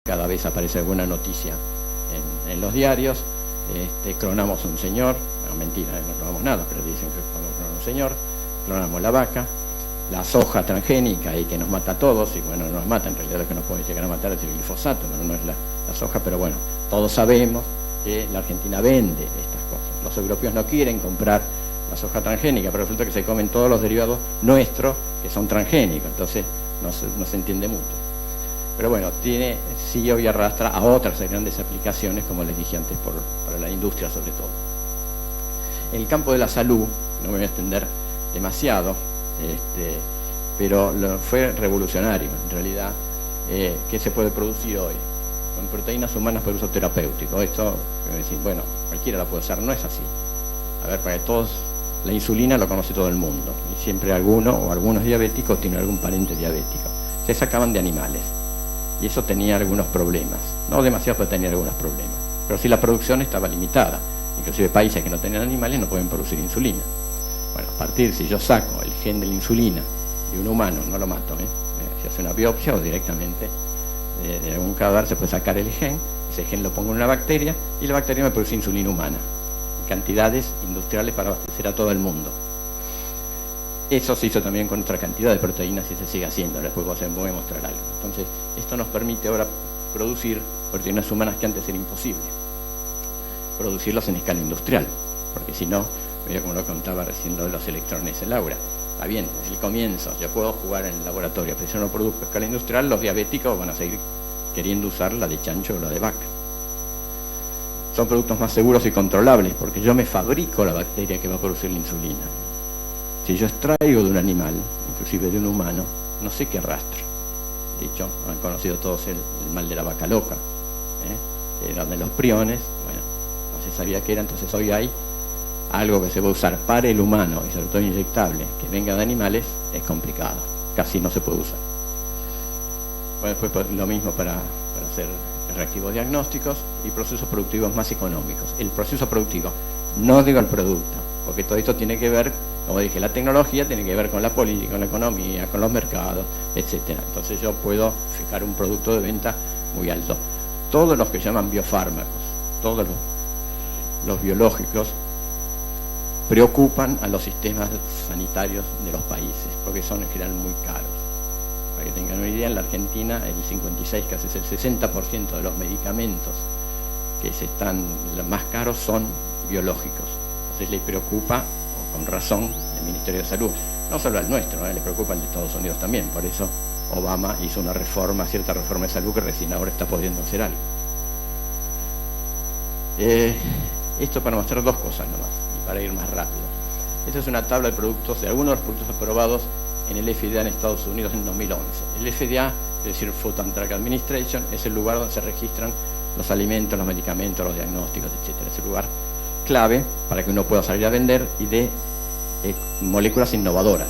cada vez aparece alguna noticia en los diarios. Clonamos un señor, no, mentira, no clonamos nada, pero dicen que clonamos un señor, clonamos la vaca, la soja transgénica y que nos mata a todos, y bueno, no nos mata, en realidad lo que nos puede llegar a matar es el glifosato, pero no es la soja, pero bueno, todos sabemos que la Argentina vende estas cosas. Los europeos no quieren comprar la soja transgénica, pero resulta que se comen todos los derivados nuestros que son transgénicos, entonces no se entiende mucho. Pero bueno, sí hoy arrastra a otras grandes aplicaciones, como les dije antes, para la industria sobre todo. En el campo de la salud, no me voy a extender demasiado, pero fue revolucionario, en realidad, ¿qué se puede producir hoy? Con proteínas humanas por uso terapéutico. Esto, bueno, cualquiera la puede usar, no es así. A ver, para que todos, la insulina lo conoce todo el mundo, y siempre alguno o algunos diabéticos tienen algún pariente diabético. Se sacaban de animales. Y eso tenía algunos problemas, no demasiado, pero tenía algunos problemas. Pero sí la producción estaba limitada, inclusive países que no tenían animales no pueden producir insulina. Bueno, a partir, si yo saco el gen de la insulina de un humano, no lo mato, si hace una biopsia o directamente de algún cadáver se puede sacar el gen, ese gen lo pongo en una bacteria y la bacteria me produce insulina humana, en cantidades industriales para abastecer a todo el mundo. Eso se hizo también con otra cantidad de proteínas y se sigue haciendo. Después voy a mostrar algo. Entonces, esto nos permite ahora producir proteínas humanas que antes era imposible. Producirlas en escala industrial. Porque si no, como lo contaba recién lo de los electrones en Laura. Está bien, es el comienzo. Yo puedo jugar en el laboratorio, pero si yo no produzco a escala industrial, los diabéticos van a seguir queriendo usar la de chancho o la de vaca. Son productos más seguros y controlables, porque yo me fabrico la bacteria que va a producir la insulina. Si yo extraigo de un animal, inclusive de un humano, no sé qué arrastra. De hecho, han conocido todos el mal de la vaca loca, era de los priones, bueno, no se sabía qué era, entonces hoy hay algo que se va a usar para el humano, y sobre todo inyectable, que venga de animales, es complicado, casi no se puede usar. Bueno, después lo mismo para hacer reactivos diagnósticos y procesos productivos más económicos. El proceso productivo, no digo el producto, porque todo esto tiene que ver, como dije, la tecnología tiene que ver con la política, con la economía, con los mercados, etcétera. Entonces yo puedo fijar un producto de venta muy alto. Todos los que llaman biofármacos, todos los biológicos, preocupan a los sistemas sanitarios de los países, porque son en general muy caros. Para que tengan una idea, en la Argentina el 56, casi el 60% de los medicamentos que los más caros son biológicos. Entonces le preocupa, con razón, el Ministerio de Salud, no solo al nuestro, le preocupa al de Estados Unidos también. Por eso Obama hizo una reforma, cierta reforma de salud que recién ahora está pudiendo hacer algo. Esto para mostrar dos cosas nomás, y para ir más rápido. Esta es una tabla de productos, de algunos de los productos aprobados en el FDA en Estados Unidos en 2011. El FDA, es decir, Food and Drug Administration, es el lugar donde se registran los alimentos, los medicamentos, los diagnósticos, etcétera. Es el lugar clave para que uno pueda salir a vender y de moléculas innovadoras.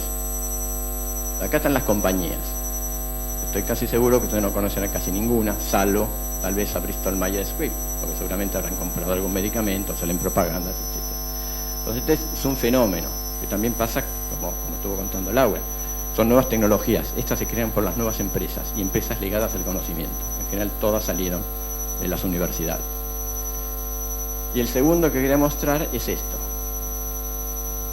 Acá están las compañías. Estoy casi seguro que ustedes no conocen a casi ninguna, salvo tal vez a Bristol Myers Squibb, porque seguramente habrán comprado algún medicamento, salen propagandas, etc. Entonces este es un fenómeno que también pasa, como estuvo contando Laura. Son nuevas tecnologías. Estas se crean por las nuevas empresas y empresas ligadas al conocimiento. En general todas salieron de las universidades. Y el segundo que quería mostrar es esto.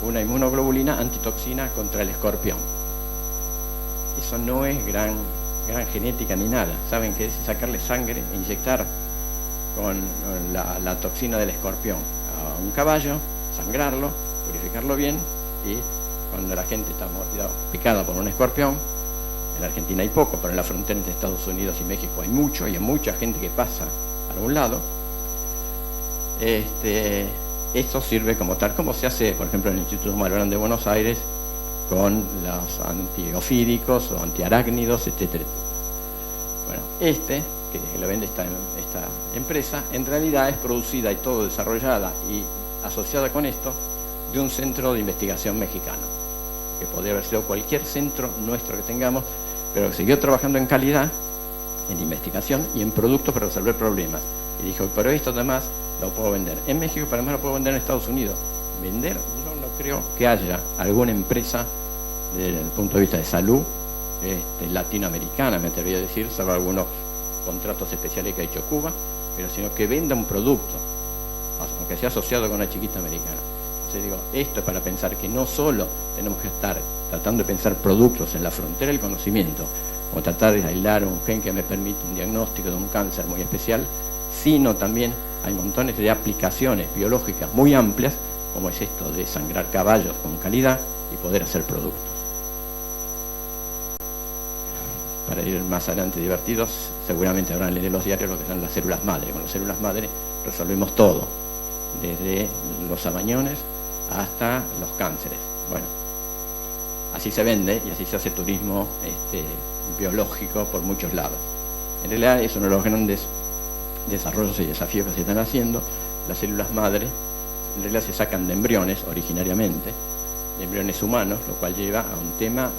Una inmunoglobulina antitoxina contra el escorpión. Eso no es gran genética ni nada. Saben que es sacarle sangre e inyectar con la toxina del escorpión a un caballo, sangrarlo, purificarlo bien, y cuando la gente está picada por un escorpión, en la Argentina hay poco, pero en la frontera entre Estados Unidos y México hay mucho, y hay mucha gente que pasa a algún lado. Esto sirve como tal, como se hace, por ejemplo, en el Instituto Malbrán de Buenos Aires, con los antiofídicos o antiarácnidos, etcétera. Bueno, que lo vende esta empresa, en realidad es producida y todo desarrollada y asociada con esto de un centro de investigación mexicano, que podría haber sido cualquier centro nuestro que tengamos, pero que siguió trabajando en calidad, en investigación y en productos para resolver problemas. Y dijo, pero esto además lo puedo vender en México, pero además lo puedo vender en Estados Unidos. Vender, yo no creo que haya alguna empresa desde el punto de vista de salud latinoamericana, me atrevería a decir, salvo algunos contratos especiales que ha hecho Cuba, pero sino que venda un producto, aunque sea asociado con una chiquita americana. Entonces digo, esto es para pensar que no solo tenemos que estar tratando de pensar productos en la frontera del conocimiento, o tratar de aislar un gen que me permite un diagnóstico de un cáncer muy especial, sino también hay montones de aplicaciones biológicas muy amplias, como es esto de sangrar caballos con calidad y poder hacer productos. Para ir más adelante divertidos, seguramente habrán leído en los diarios lo que son las células madre. Con las células madre resolvemos todo, desde los sabañones hasta los cánceres. Bueno, así se vende y así se hace turismo biológico por muchos lados. En realidad es uno de los grandes desarrollos y desafíos que se están haciendo. Las células madre en realidad se sacan de embriones originariamente, de embriones humanos, lo cual lleva a un tema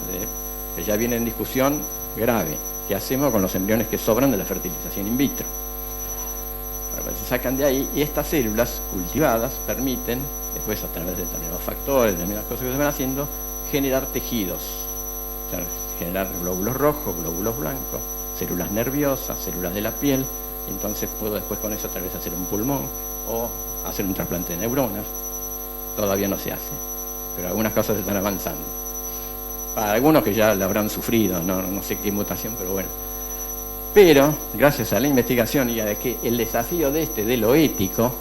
que ya viene en discusión grave. ¿Qué hacemos con los embriones que sobran de la fertilización in vitro? Bueno, se sacan de ahí y estas células cultivadas permiten, después a través de determinados factores, determinadas cosas que se van haciendo, generar tejidos, o sea, generar glóbulos rojos, glóbulos blancos, células nerviosas, células de la piel, y entonces puedo después con eso a través hacer un pulmón o hacer un trasplante de neuronas. Todavía no se hace, pero algunas cosas están avanzando. Para algunos que ya la habrán sufrido, no sé qué mutación, pero bueno. Pero, gracias a la investigación y a que el desafío de lo ético,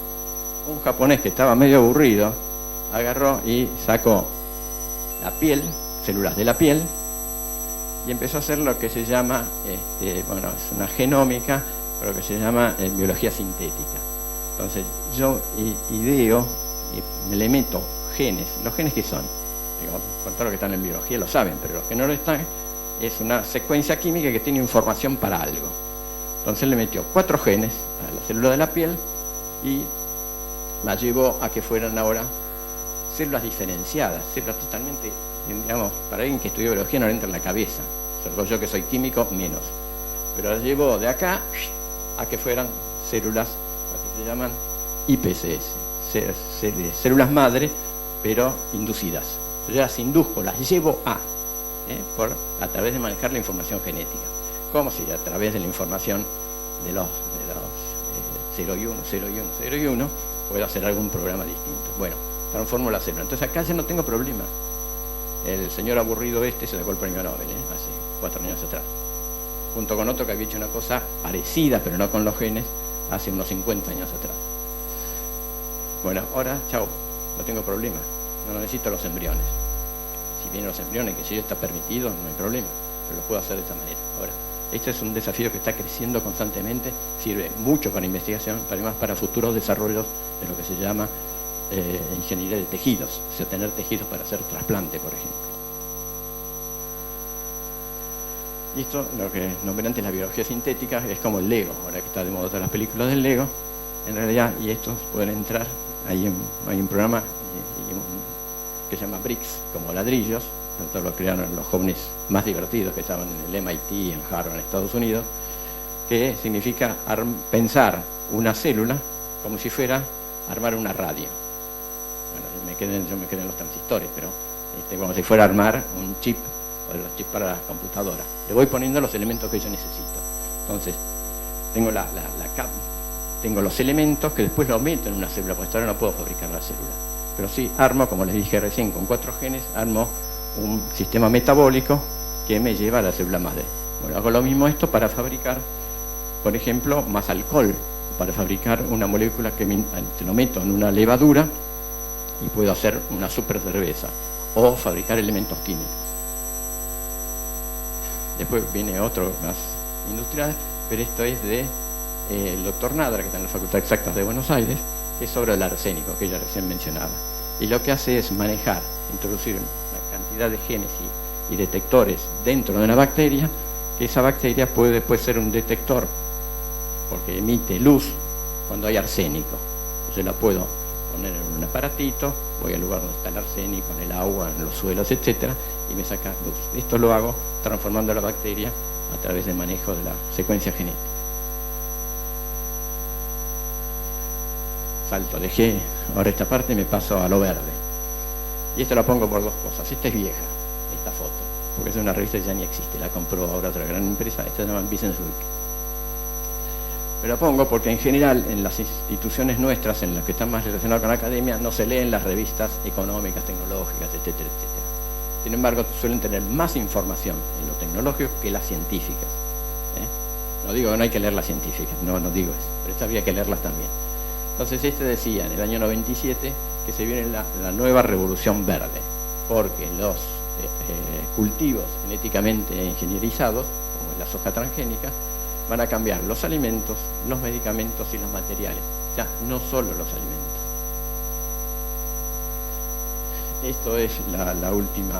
un japonés que estaba medio aburrido, agarró y sacó la piel, células de la piel, y empezó a hacer lo que se llama, bueno, es una genómica, pero que se llama biología sintética. Entonces, yo ideo, y le meto genes. ¿Los genes qué son? Digo, por todo lo que están en biología lo saben, pero los que no lo están, es una secuencia química que tiene información para algo. Entonces le metió 4 genes a la célula de la piel y la llevó a que fueran ahora células diferenciadas, células totalmente, digamos, para alguien que estudió biología no le entra en la cabeza, sobre yo que soy químico, menos. Pero la llevó de acá a que fueran células, lo que se llaman IPCS, células madre, pero inducidas. Yo las induzco, las llevo a través de manejar la información genética. Como si a través de la información de los 0 y 1, 0 y 1, 0 y 1, puedo hacer algún programa distinto. Bueno, transformo la célula. Entonces acá ya no tengo problema. El señor aburrido se sacó el premio Nobel hace 4 años atrás. Junto con otro que había hecho una cosa parecida, pero no con los genes, hace unos 50 años atrás. Bueno, ahora, chao, no tengo problema. No necesito los embriones. Si vienen los embriones, que si está permitido, no hay problema, pero lo puedo hacer de esta manera. Ahora, este es un desafío que está creciendo constantemente, sirve mucho para investigación, pero además para futuros desarrollos de lo que se llama ingeniería de tejidos, o sea, tener tejidos para hacer trasplante, por ejemplo. Y esto, lo que nombré antes, la biología sintética, es como el Lego, ahora que está de moda todas las películas del Lego, en realidad, y estos pueden entrar, hay un programa que se llama Bricks, como ladrillos. Entonces lo crearon los jóvenes más divertidos que estaban en el MIT, en Harvard, en Estados Unidos, que significa pensar una célula como si fuera armar una radio. Bueno, yo me quedé en los transistores, pero como si fuera armar un chip, o los chips para la computadora. Le voy poniendo los elementos que yo necesito. Entonces, tengo tengo los elementos que después los meto en una célula, porque hasta ahora no puedo fabricar la célula. Pero sí armo, como les dije recién, con 4 genes, armo un sistema metabólico que me lleva a la célula madre. Bueno, hago lo mismo esto para fabricar, por ejemplo, más alcohol, para fabricar una molécula que te lo meto en una levadura y puedo hacer una super cerveza, o fabricar elementos químicos. Después viene otro más industrial, pero esto es el doctor Nadra, que está en la Facultad de Exactas de Buenos Aires, que es sobre el arsénico, que ella recién mencionaba. Y lo que hace es manejar, introducir una cantidad de genes y detectores dentro de una bacteria, que esa bacteria puede ser un detector, porque emite luz cuando hay arsénico. Entonces la puedo poner en un aparatito, voy al lugar donde está el arsénico, en el agua, en los suelos, etcétera, y me saca luz. Esto lo hago transformando la bacteria a través del manejo de la secuencia genética. Salto, dejé ahora esta parte y me paso a lo verde. Y esto lo pongo por 2 cosas. Esta es vieja, esta foto, porque es de una revista que ya ni existe, la compró ahora otra gran empresa, esta se llama Business Week. Pero la pongo porque en general en las instituciones nuestras, en las que están más relacionadas con la academia, no se leen las revistas económicas, tecnológicas, etcétera, etcétera. Sin embargo, suelen tener más información en lo tecnológico que las científicas. No digo que no hay que leer las científicas, no digo eso, pero estas había que leerlas también. Entonces decía en el año 97 que se viene la nueva revolución verde, porque los cultivos genéticamente ingenierizados, como la soja transgénica, van a cambiar los alimentos, los medicamentos y los materiales, ya no solo los alimentos. Esto es el último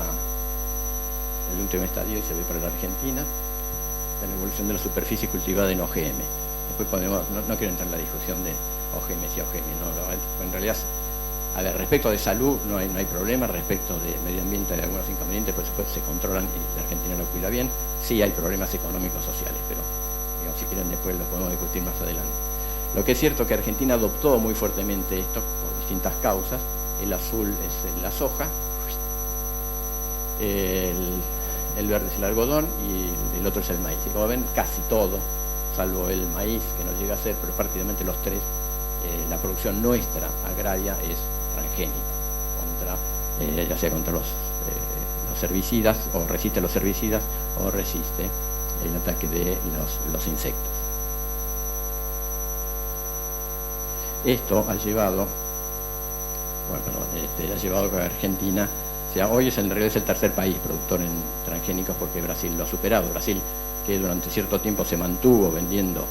estadio, y se ve para la Argentina, de la evolución de la superficie cultivada en OGM. Después podemos, no quiero entrar en la discusión de OGM y OGM, no, en realidad, a ver, respecto de salud no hay problema, respecto de medio ambiente hay algunos inconvenientes, por supuesto se controlan y la Argentina lo cuida bien, sí hay problemas económicos, sociales, pero digamos, si quieren después lo podemos discutir más adelante. Lo que es cierto es que Argentina adoptó muy fuertemente esto por distintas causas. El azul es la soja, el verde es el algodón y el otro es el maíz. Y como ven, casi todo, salvo el maíz, que no llega a ser, pero prácticamente los tres, la producción nuestra agraria es transgénica, ya sea contra los herbicidas, o resiste los herbicidas, o resiste el ataque de los insectos. Esto ha llevado, ha llevado a que Argentina hoy en realidad es el tercer país productor en transgénicos, porque Brasil lo ha superado. Brasil, que durante cierto tiempo se mantuvo vendiendo,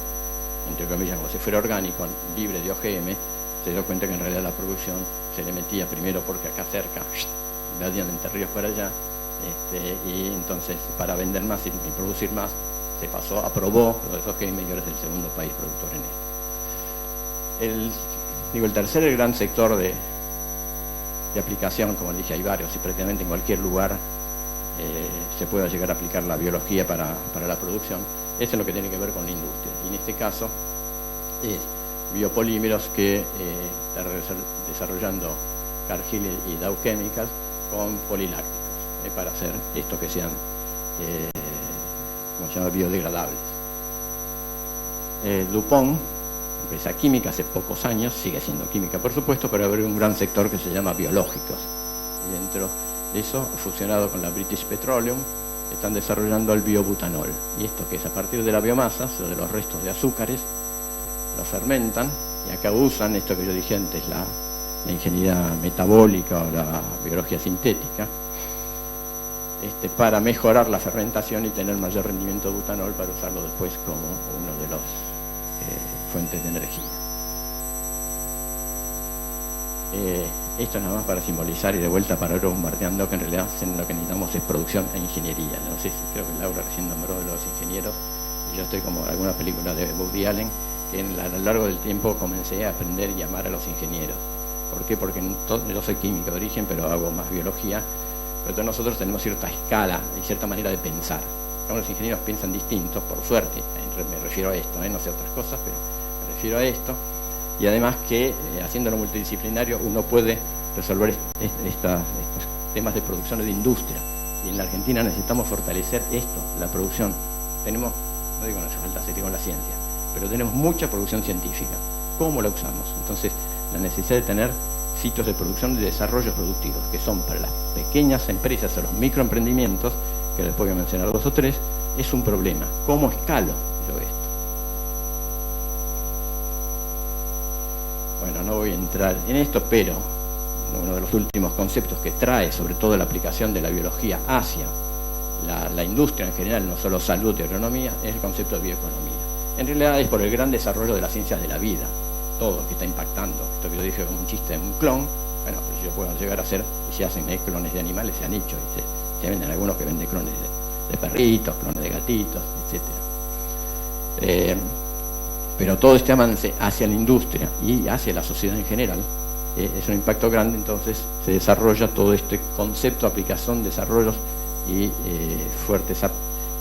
entre comillas, como si fuera orgánico, libre de OGM, se dio cuenta que en realidad la producción se le metía primero porque acá cerca, vadían Entre Ríos para allá, y entonces para vender más y producir más, se pasó, aprobó los OGM y ahora es el segundo país productor en esto. El tercer gran sector de aplicación, como dije, hay varios, y prácticamente en cualquier lugar se puede llegar a aplicar la biología para la producción. Eso es lo que tiene que ver con la industria, y en este caso es biopolímeros que está desarrollando Cargill y Dow Chemicals con polilácticos, para hacer esto que sean como se llama, biodegradables. DuPont, empresa química, hace pocos años, sigue siendo química por supuesto, pero abrió un gran sector que se llama biológicos, y dentro de eso, fusionado con la British Petroleum, están desarrollando el biobutanol. Y esto que es a partir de la biomasa, o sea, de los restos de azúcares, lo fermentan, y acá usan esto que yo dije antes, la ingeniería metabólica o la biología sintética, para mejorar la fermentación y tener mayor rendimiento de butanol para usarlo después como uno de los fuentes de energía. Esto nada más para simbolizar y de vuelta para ir bombardeando que en realidad lo que necesitamos es producción e ingeniería. No sé si creo que Laura recién nombró de los ingenieros, y yo estoy como en alguna película de Woody Allen, que a lo largo del tiempo comencé a aprender y amar a los ingenieros. ¿Por qué? Porque yo soy químico de origen, pero hago más biología, pero todos nosotros tenemos cierta escala y cierta manera de pensar. Los ingenieros piensan distintos, por suerte, me refiero a esto, no sé otras cosas, pero me refiero a esto, y además que haciéndolo multidisciplinario uno puede resolver estos temas de producción y de industria, y en la Argentina necesitamos fortalecer esto, la producción. Tenemos, no digo no hace falta seguir con la ciencia, pero tenemos mucha producción científica. ¿Cómo la usamos? Entonces, la necesidad de tener sitios de producción y de desarrollos productivos, que son para las pequeñas empresas o los microemprendimientos, que les voy a mencionar 2 o 3, es un problema. ¿Cómo escalo yo esto? Bueno, no voy a entrar en esto, pero uno de los últimos conceptos que trae, sobre todo la aplicación de la biología hacia la industria en general, no solo salud y agronomía, es el concepto de bioeconomía. En realidad es por el gran desarrollo de las ciencias de la vida, todo lo que está impactando. Esto que yo dije como un chiste de un clon, bueno, pues yo puedo llegar a hacer, y si hacen clones de animales, se han hecho, se venden algunos que venden clones de perritos, clones de gatitos, etc. Pero todo este avance hacia la industria y hacia la sociedad en general es un impacto grande. Entonces se desarrolla todo este concepto, aplicación, desarrollos y fuertes,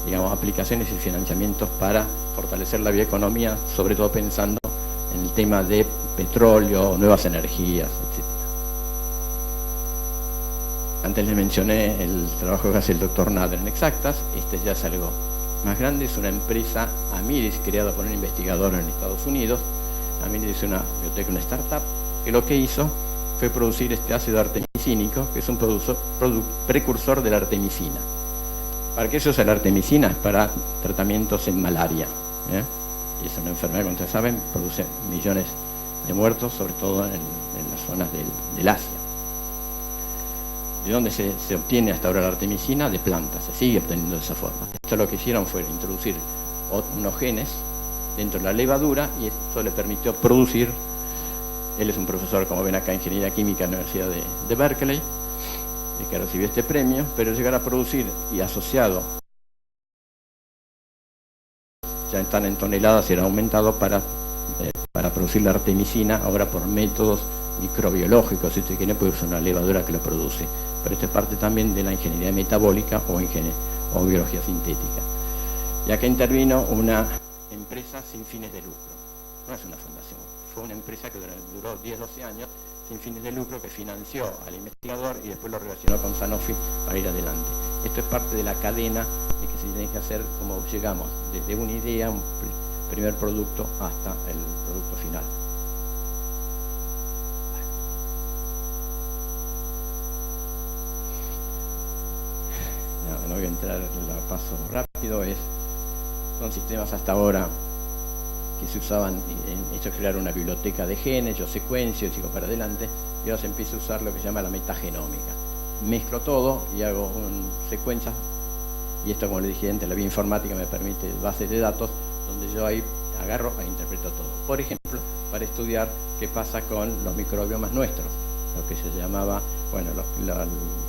digamos, aplicaciones y financiamientos para fortalecer la bioeconomía, sobre todo pensando en el tema de petróleo, nuevas energías, etc. Antes les mencioné el trabajo que hace el doctor Nader en Exactas. Este ya es algo más grande es una empresa, Amiris, creada por un investigador en Estados Unidos. Amiris es una biotech, una startup, que lo que hizo fue producir este ácido artemisínico, que es un precursor de la artemisina. ¿Para qué se usa la artemisina? Para tratamientos en malaria, ¿eh? Y es una enfermedad, como ustedes saben, produce millones de muertos, sobre todo en las zonas del Asia. ¿De dónde se obtiene hasta ahora la artemisina? De plantas, se sigue obteniendo de esa forma. Esto lo que hicieron fue introducir unos genes dentro de la levadura y esto le permitió producir. Él es un profesor, como ven acá, de Ingeniería Química en la Universidad de Berkeley, que recibió este premio, pero llegar a producir y asociado, ya están en toneladas y era aumentado para producir la artemisina, ahora por métodos microbiológicos, si usted quiere, puede usar una levadura que lo produce. Pero esto es parte también de la ingeniería metabólica o biología sintética. Y acá intervino una empresa sin fines de lucro, no es una fundación, fue una empresa que duró 10-12 años sin fines de lucro, que financió al investigador y después lo relacionó con Sanofi para ir adelante. Esto es parte de la cadena de que se tiene que hacer, como llegamos, desde una idea, un primer producto, hasta el producto final. No voy a entrar, la paso rápido. Son sistemas hasta ahora que se usaban, esto es crear una biblioteca de genes, yo secuencio, sigo para adelante, y ahora se empieza a usar lo que se llama la metagenómica. Mezclo todo y hago secuencias, y esto, como le dije antes, la bioinformática me permite bases de datos, donde yo ahí agarro e interpreto todo. Por ejemplo, para estudiar qué pasa con los microbiomas nuestros, lo que se llamaba, bueno,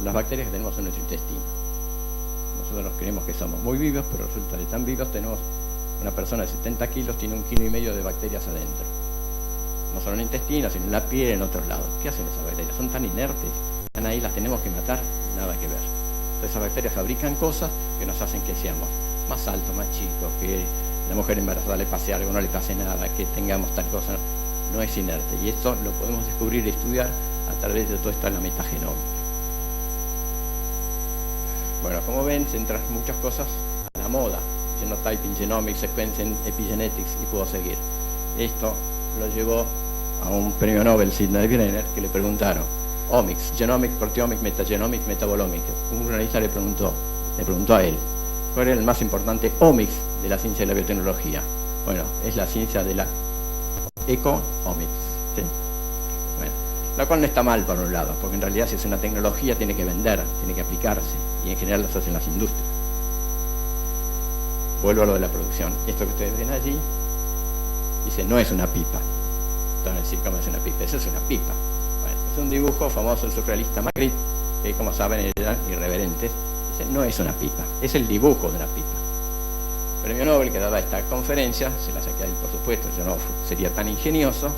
las bacterias que tenemos en nuestro intestino. Nosotros creemos que somos muy vivos, pero resulta que tan vivos tenemos. Una persona de 70 kilos tiene 1,5 kilos de bacterias adentro. No solo en el intestino, sino en la piel, en otros lados. ¿Qué hacen esas bacterias? Son tan inertes, están ahí, las tenemos que matar, nada que ver. Entonces esas bacterias fabrican cosas que nos hacen que seamos más altos, más chicos, que a la mujer embarazada le pase algo, no le pase nada, que tengamos tal cosa. No es inerte. Y esto lo podemos descubrir y estudiar a través de todo esto en la metagenómica. Bueno, como ven, se entran muchas cosas a la moda. Genotyping, genomics, sequencing, epigenetics, y puedo seguir. Esto lo llevó a un premio Nobel, Sidney Brenner, que le preguntaron omics, genomics, proteomics, metagenomics, metabolomics. Un analista le preguntó a él, ¿cuál era el más importante omics de la ciencia de la biotecnología? Bueno, es la ciencia de la eco-omics, ¿sí? Bueno, la cual no está mal por un lado, porque en realidad si es una tecnología tiene que vender, tiene que aplicarse, y en general las hacen las industrias. Vuelvo a lo de la producción. Esto que ustedes ven allí, dice, no es una pipa. Entonces, decir, ¿cómo es una pipa? Eso es una pipa. Bueno, es un dibujo famoso del surrealista Magritte, que como saben eran irreverentes. Dice, no es una pipa, es el dibujo de una pipa. El premio Nobel que daba esta conferencia, se la saqué a él, por supuesto, yo no sería tan ingenioso,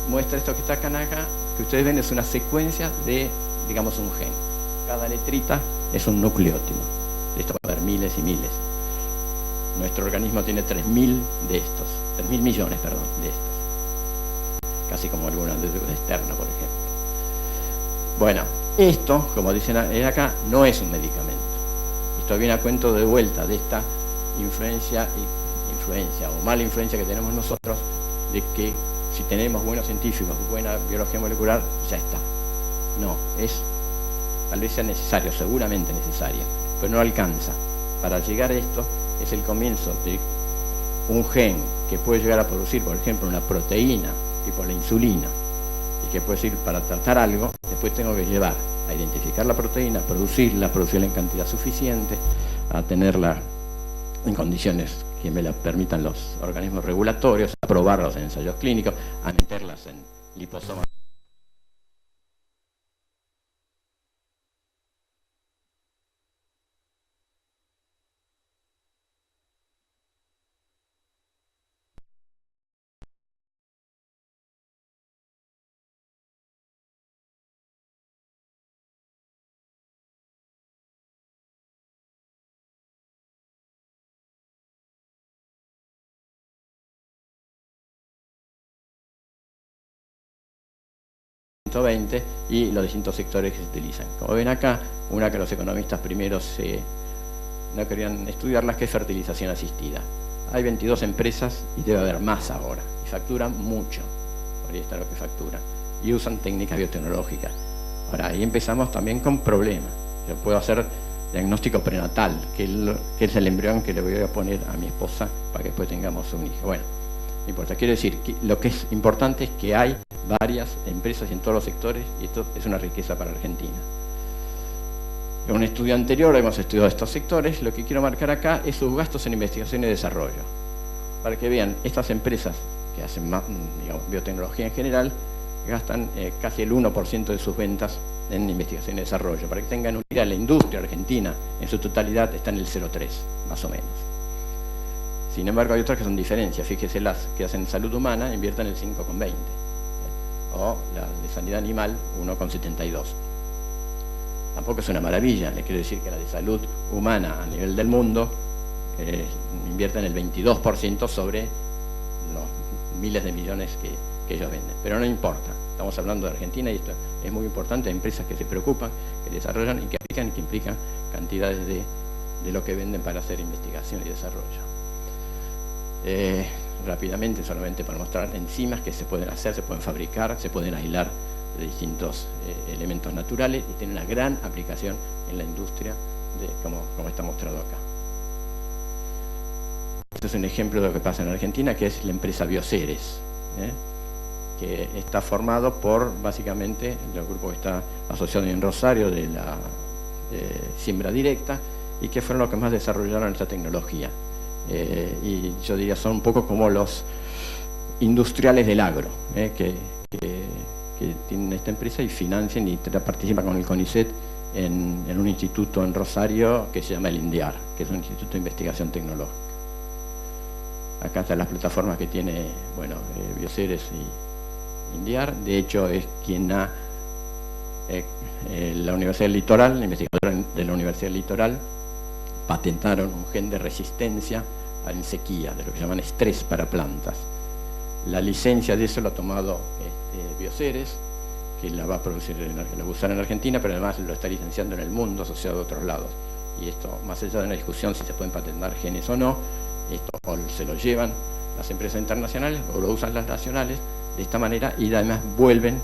muestra esto que está acá, que ustedes ven es una secuencia de, digamos, un gen. Cada letrita es un nucleótido. Esto va a haber miles y miles. Nuestro organismo tiene 3.000 de estos, 3.000 millones, perdón, de estos. Casi como alguna de externa, por ejemplo. Bueno, esto, como dicen acá, no es un medicamento. Esto viene a cuento de vuelta de esta influencia o mala influencia que tenemos nosotros, de que si tenemos buenos científicos, buena biología molecular, ya está. No, tal vez sea necesario, seguramente necesario, pero no alcanza. Para llegar a esto es el comienzo de un gen que puede llegar a producir, por ejemplo, una proteína tipo la insulina, y que puede servir para tratar algo. Después tengo que llevar a identificar la proteína, producirla en cantidad suficiente, a tenerla en condiciones que me la permitan los organismos regulatorios, a probarlos en ensayos clínicos, a meterlas en liposomas. y los distintos sectores que se utilizan. Como ven acá, una que los economistas primero se no querían estudiarlas, que es fertilización asistida. Hay 22 empresas y debe haber más ahora, y facturan mucho, por ahí está lo que facturan, y usan técnicas biotecnológicas. Ahora, ahí empezamos también con problemas. Yo puedo hacer diagnóstico prenatal, que es el embrión que le voy a poner a mi esposa para que después tengamos un hijo. Bueno, no importa. Quiero decir que lo que es importante es que hay varias empresas en todos los sectores, y esto es una riqueza para Argentina. En un estudio anterior hemos estudiado estos sectores. Lo que quiero marcar acá es sus gastos en investigación y desarrollo, para que vean, estas empresas que hacen más, digamos, biotecnología en general, gastan casi el 1% de sus ventas en investigación y desarrollo. Para que tengan una idea, la industria argentina en su totalidad está en el 0,3, más o menos. Sin embargo, hay otras que son diferencias. Fíjese, las que hacen salud humana invierten el 5,20, o la de sanidad animal 1,72. Tampoco es una maravilla. Le quiero decir que la de salud humana a nivel del mundo invierten el 22% sobre los miles de millones que ellos venden. Pero no importa, estamos hablando de Argentina y esto es muy importante. Hay empresas que se preocupan, que desarrollan y que aplican y que implican cantidades de lo que venden para hacer investigación y desarrollo. Rápidamente, solamente para mostrar enzimas que se pueden hacer, se pueden fabricar, se pueden aislar de distintos elementos naturales, y tienen una gran aplicación en la industria, como está mostrado acá. Este es un ejemplo de lo que pasa en Argentina, que es la empresa Bioceres, que está formado por, básicamente, el grupo que está asociado en Rosario de la siembra directa, y que fueron los que más desarrollaron esta tecnología. Y yo diría, son un poco como los industriales del agro, que tienen esta empresa y financian y participan con el CONICET en un instituto en Rosario que se llama el INDIAR, que es un instituto de investigación tecnológica. Acá están las plataformas que tiene, bueno, Bioceres y INDIAR. De hecho, es quien la Universidad del Litoral, la investigadora de la Universidad del Litoral, patentaron un gen de resistencia en sequía, de lo que llaman estrés para plantas. La licencia de eso la ha tomado Bioceres, que la va a producir, la va a usar en Argentina, pero además lo está licenciando en el mundo, asociado a otros lados. Y esto, más allá de una discusión si se pueden patentar genes o no, esto o se lo llevan las empresas internacionales o lo usan las nacionales de esta manera, y además vuelven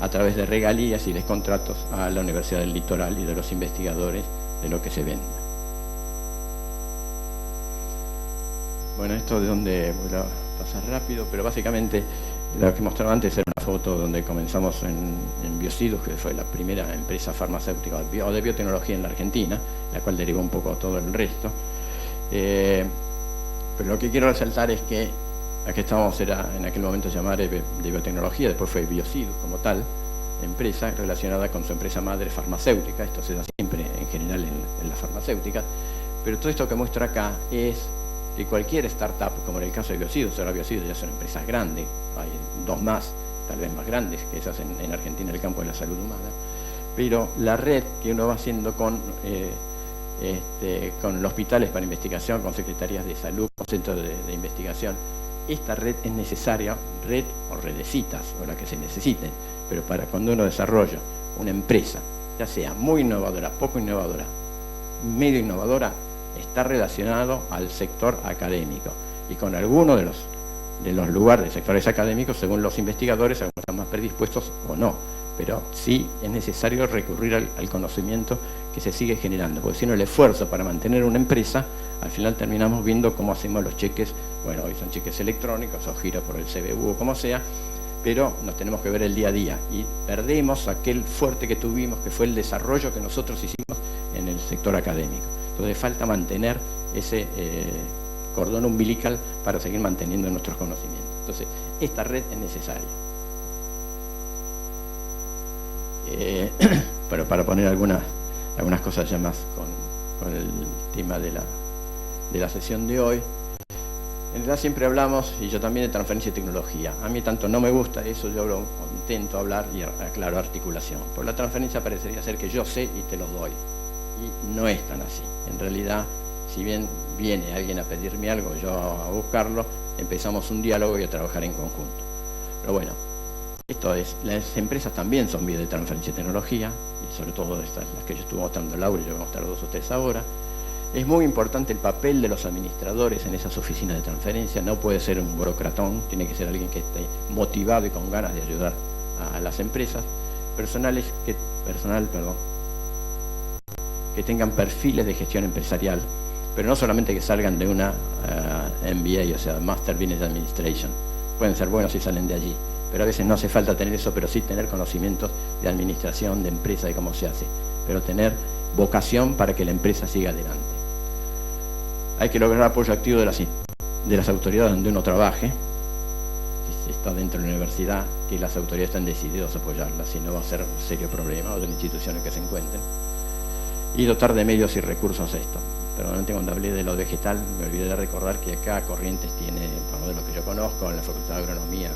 a través de regalías y de contratos a la Universidad del Litoral y de los investigadores de lo que se venda. Bueno, esto de donde voy a pasar rápido, pero básicamente lo que mostraba antes era una foto donde comenzamos en Biocidus, que fue la primera empresa farmacéutica o de biotecnología en la Argentina, la cual derivó un poco todo el resto. Pero lo que quiero resaltar es que aquí estábamos, era en aquel momento llamada de biotecnología, después fue Biocidus como tal, empresa relacionada con su empresa madre farmacéutica. Esto se da siempre en general en las farmacéuticas, pero todo esto que muestro acá es que cualquier startup, como en el caso de Biocidus, ahora Biocidus ya son empresas grandes, hay dos más, tal vez más grandes que esas en Argentina en el campo de la salud humana, pero la red que uno va haciendo con los hospitales para investigación, con secretarías de salud, con centros de investigación, esta red es necesaria, red o redecitas, o la que se necesiten, pero para cuando uno desarrolla una empresa, ya sea muy innovadora, poco innovadora, medio innovadora, está relacionado al sector académico, y con alguno de los lugares de sectores académicos, según los investigadores, algunos están más predispuestos o no, pero sí es necesario recurrir al conocimiento que se sigue generando, porque si no, el esfuerzo para mantener una empresa, al final terminamos viendo cómo hacemos los cheques. Bueno, hoy son cheques electrónicos o giros por el CBU o como sea, pero nos tenemos que ver el día a día, y perdemos aquel fuerte que tuvimos, que fue el desarrollo que nosotros hicimos en el sector académico. Entonces falta mantener ese cordón umbilical para seguir manteniendo nuestros conocimientos. Entonces, esta red es necesaria. Pero para poner algunas cosas ya más con el tema de la sesión de hoy, en realidad siempre hablamos, y yo también, de transferencia de tecnología. A mí tanto no me gusta eso, yo lo intento hablar y aclaro articulación. Por la transferencia parecería ser que yo sé y te lo doy, y no es tan así. En realidad, si bien viene alguien a pedirme algo, yo a buscarlo, empezamos un diálogo y a trabajar en conjunto. Pero bueno, esto es, las empresas también son vías de transferencia de tecnología, y sobre todo estas, las que yo estuve mostrando, Laura, y yo voy a mostrar dos o tres ahora. Es muy importante el papel de los administradores en esas oficinas de transferencia. No puede ser un burocratón, tiene que ser alguien que esté motivado y con ganas de ayudar a las empresas. Personal, que tengan perfiles de gestión empresarial, pero no solamente que salgan de una MBA, o sea, Master Business Administration. Pueden ser buenos si salen de allí, pero a veces no hace falta tener eso, pero sí tener conocimientos de administración, de empresa, de cómo se hace, pero tener vocación para que la empresa siga adelante. Hay que lograr apoyo activo de las autoridades donde uno trabaje. Si está dentro de la universidad, que las autoridades estén decididas a apoyarla, si no va a ser un serio problema, o de las instituciones que se encuentren. Y dotar de medios y recursos esto. Perdónate, cuando hablé de lo vegetal, me olvidé de recordar que acá Corrientes tiene, por lo que yo conozco, en la Facultad de Agronomía,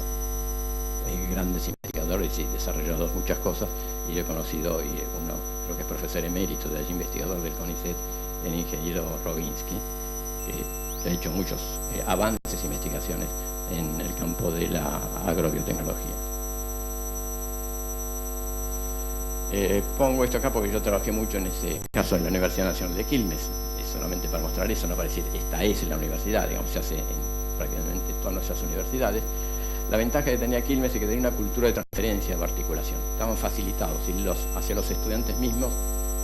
hay grandes investigadores y desarrolladores muchas cosas, y yo he conocido, y uno creo que es profesor emérito de allí, investigador del CONICET, el ingeniero Robinsky, que ha hecho muchos avances e investigaciones en el campo de la agrobiotecnología. Pongo esto acá porque yo trabajé mucho en ese caso en la Universidad Nacional de Quilmes, solamente para mostrar eso, no para decir esta es la universidad, digamos, se hace en prácticamente todas nuestras universidades. La ventaja que tenía Quilmes es que tenía una cultura de transferencia, de articulación, estaban facilitados y hacia los estudiantes mismos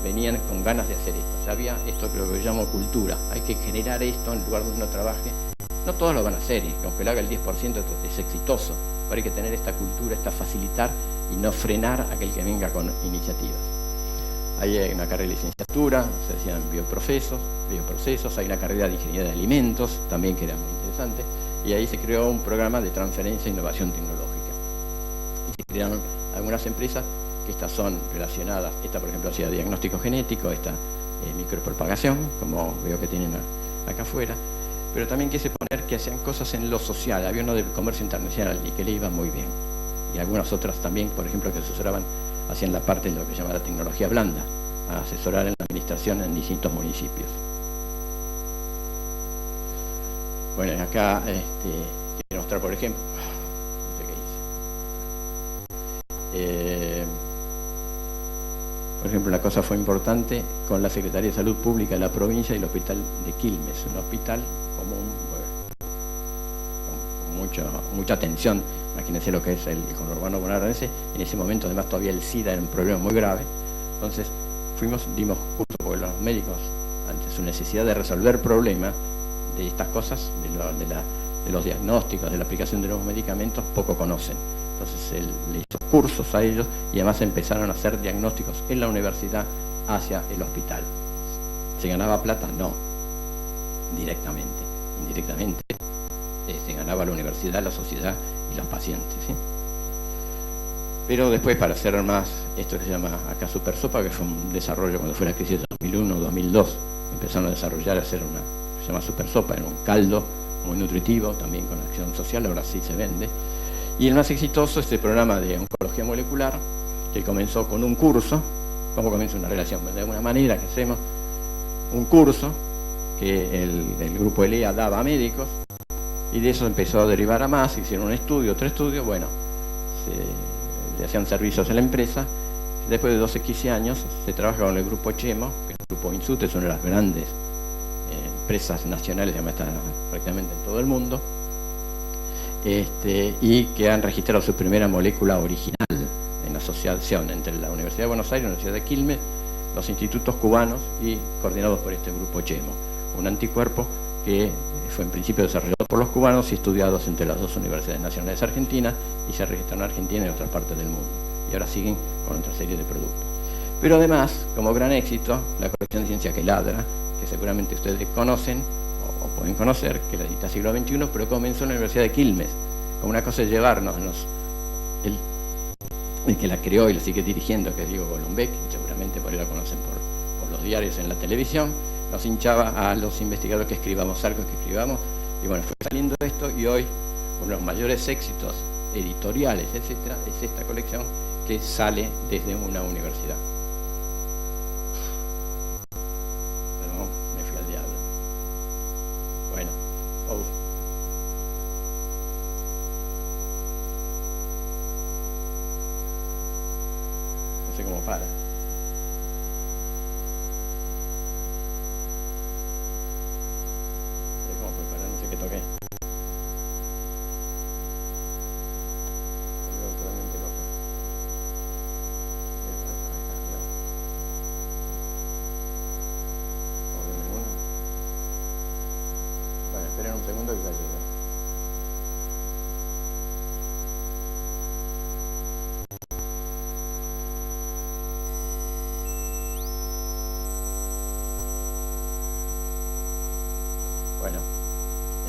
venían con ganas de hacer esto. Ya había esto que lo que yo llamo cultura, hay que generar esto en el lugar donde uno trabaje. No todos lo van a hacer, y aunque lo haga el 10% es exitoso, pero hay que tener esta cultura, facilitar y no frenar a aquel que venga con iniciativas. Hay una carrera de licenciatura, se decían bioprocesos, hay una carrera de ingeniería de alimentos, también que era muy interesante, y ahí se creó un programa de transferencia e innovación tecnológica. Y se crearon algunas empresas que estas son relacionadas, esta por ejemplo hacía diagnóstico genético, esta micropropagación, como veo que tienen acá afuera, pero también quise poner que hacían cosas en lo social, había uno de comercio internacional y que le iba muy bien. Y algunas otras también, por ejemplo, que asesoraban, hacían la parte de lo que se llama la tecnología blanda, a asesorar en la administración en distintos municipios. Bueno, y acá quiero mostrar, por ejemplo, no sé qué hice. Por ejemplo, una cosa fue importante con la Secretaría de Salud Pública de la provincia y el Hospital de Quilmes, un hospital común, con mucha atención. Imagínense lo que es el conurbano bonaerense. En ese momento, además, todavía el SIDA era un problema muy grave. Entonces, dimos curso porque los médicos, ante su necesidad de resolver problemas de estas cosas, de los diagnósticos, de la aplicación de nuevos medicamentos, poco conocen. Entonces, él le hizo cursos a ellos y además empezaron a hacer diagnósticos en la universidad hacia el hospital. ¿Se ganaba plata? No, directamente. Indirectamente se ganaba la universidad, la sociedad y los pacientes, ¿sí? Pero después, para hacer más, esto que se llama acá Super Sopa, que fue un desarrollo cuando fue la crisis de 2001, 2002, empezaron a desarrollar, a hacer se llama Super Sopa, era un caldo muy nutritivo, también con acción social, ahora sí se vende. Y el más exitoso es el programa de oncología molecular, que comenzó con un curso. ¿Cómo comienza una relación? De alguna manera que hacemos un curso que el grupo ELEA daba a médicos, y de eso empezó a derivar a más, hicieron un estudio, otro estudio, bueno, le hacían servicios a la empresa. Después de 12, 15 años se trabaja con el grupo Chemo, que es el grupo Insud, es una de las grandes empresas nacionales, además está prácticamente en todo el mundo, y que han registrado su primera molécula original en asociación entre la Universidad de Buenos Aires, la Universidad de Quilmes, los institutos cubanos y coordinados por este grupo Chemo, un anticuerpo que fue en principio desarrollado por los cubanos y estudiados entre las dos universidades nacionales argentinas, y se registró en Argentina y en otras partes del mundo, y ahora siguen con otra serie de productos. Pero además, como gran éxito, la colección de ciencia que ladra, que seguramente ustedes conocen o pueden conocer, que la edita siglo XXI, pero comenzó en la Universidad de Quilmes. Como una cosa es llevarnos el que la creó y la sigue dirigiendo, que es Diego Golombek, seguramente por ahí la conocen por los diarios en la televisión, nos hinchaba a los investigadores que escribamos algo, y bueno, fue saliendo esto, y hoy uno de los mayores éxitos editoriales, etcétera, es esta colección que sale desde una universidad. Pero me fui al diablo. Bueno, no sé cómo para.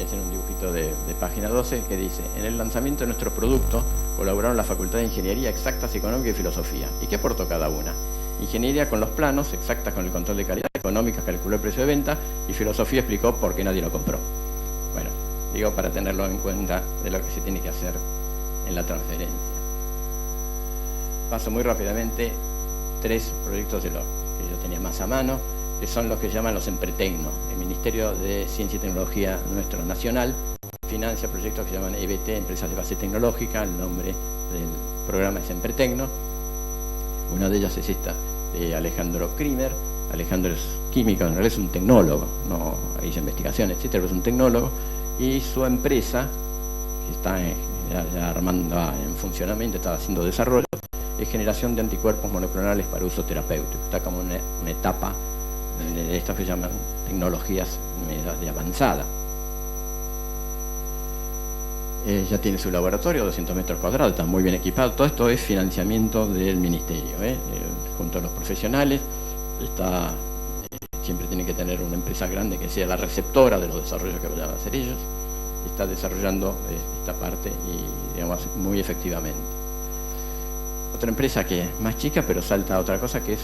es en un dibujito de página 12 que dice: en el lanzamiento de nuestro producto colaboraron la Facultad de Ingeniería, Exactas, Económica y Filosofía. ¿Y qué aportó cada una? Ingeniería con los planos, Exactas con el control de calidad, Económica calculó el precio de venta y Filosofía explicó por qué nadie lo compró. Bueno, digo para tenerlo en cuenta de lo que se tiene que hacer en la transferencia. Paso muy rápidamente 3 proyectos de los que yo tenía más a mano, que son los que llaman los Empretecno. El Ministerio de Ciencia y Tecnología nuestro nacional financia proyectos que llaman EBT, Empresas de Base Tecnológica. El nombre del programa es Empretecno. Una de ellas es esta, de Alejandro Krimer. Alejandro es químico, en realidad es un tecnólogo, no hizo investigación, etcétera, pero es un tecnólogo, y su empresa, que está ya armando en funcionamiento, está haciendo desarrollo, es generación de anticuerpos monoclonales para uso terapéutico. Está como una etapa de estas que llaman tecnologías de avanzada. Ya tiene su laboratorio, 200 metros cuadrados, está muy bien equipado. Todo esto es financiamiento del ministerio, junto a los profesionales. Siempre tiene que tener una empresa grande que sea la receptora de los desarrollos que vayan a hacer ellos. Está desarrollando esta parte y, digamos, muy efectivamente. Otra empresa que es más chica, pero salta a otra cosa, que es